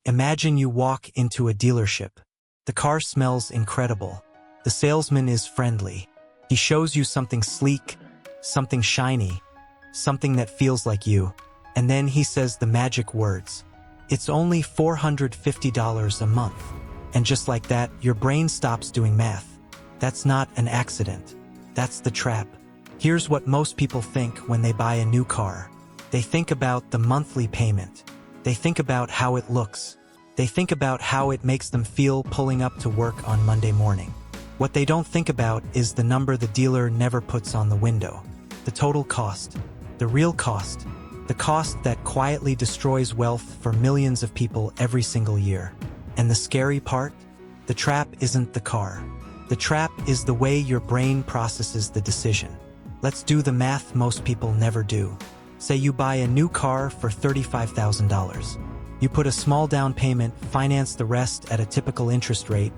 Imagine you walk into a dealership. The car smells incredible. The salesman is friendly. He shows you something sleek, something shiny, something that feels like you. And then he says the magic words. It's only $450 a month. And just like that, your brain stops doing math. That's not an accident. That's the trap. Here's what most people think when they buy a new car. They think about the monthly payment. They think about how it looks. They think about how it makes them feel pulling up to work on Monday morning. What they don't think about is the number the dealer never puts on the window. The total cost. The real cost. The cost that quietly destroys wealth for millions of people every single year. And the scary part? The trap isn't the car. The trap is the way your brain processes the decision. Let's do the math most people never do. Say you buy a new car for $35,000. You put a small down payment, finance the rest at a typical interest rate,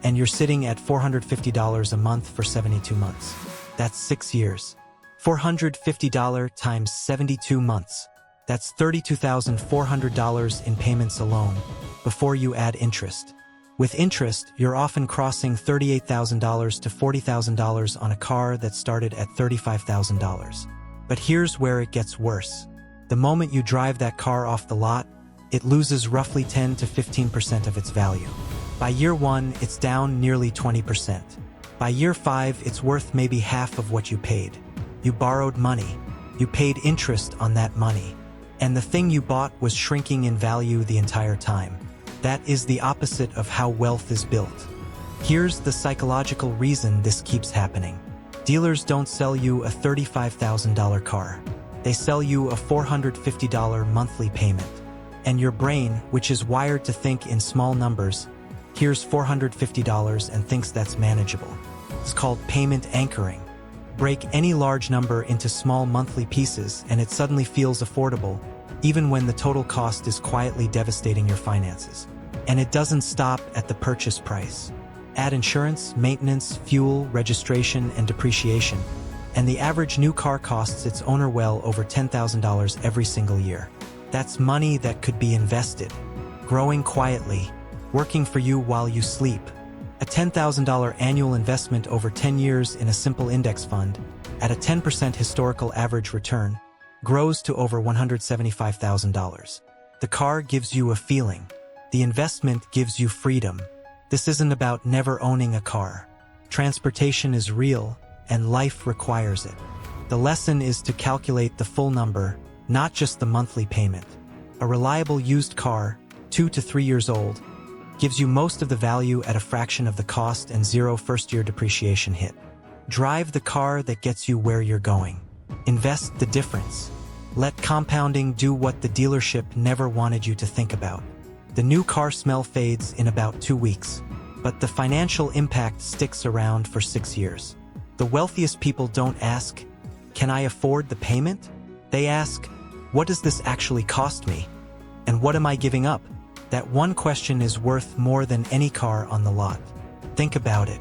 and you're sitting at $450 a month for 72 months. That's 6 years. $450 times 72 months. That's $32,400 in payments alone, before you add interest. With interest, you're often crossing $38,000 to $40,000 on a car that started at $35,000. But here's where it gets worse. The moment you drive that car off the lot, it loses roughly 10 to 15% of its value. By year 1, it's down nearly 20%. By year 5, it's worth maybe half of what you paid. You borrowed money. You paid interest on that money. And the thing you bought was shrinking in value the entire time. That is the opposite of how wealth is built. Here's the psychological reason this keeps happening. Dealers don't sell you a $35,000 car. They sell you a $450 monthly payment. And your brain, which is wired to think in small numbers, hears $450 and thinks that's manageable. It's called payment anchoring. Break any large number into small monthly pieces and it suddenly feels affordable, even when the total cost is quietly devastating your finances. And it doesn't stop at the purchase price. Add insurance, maintenance, fuel, registration, and depreciation, and the average new car costs its owner well over $10,000 every single year. That's money that could be invested, growing quietly, working for you while you sleep. A $10,000 annual investment over 10 years in a simple index fund, at a 10% historical average return, grows to over $175,000. The car gives you a feeling. The investment gives you freedom. This isn't about never owning a car. Transportation is real, and life requires it. The lesson is to calculate the full number, not just the monthly payment. A reliable used car, 2 to 3 years old, gives you most of the value at a fraction of the cost and zero first-year depreciation hit. Drive the car that gets you where you're going. Invest the difference. Let compounding do what the dealership never wanted you to think about. The new car smell fades in about 2 weeks, but the financial impact sticks around for 6 years. The wealthiest people don't ask, "Can I afford the payment?" They ask, "What does this actually cost me? And what am I giving up?" That one question is worth more than any car on the lot. Think about it.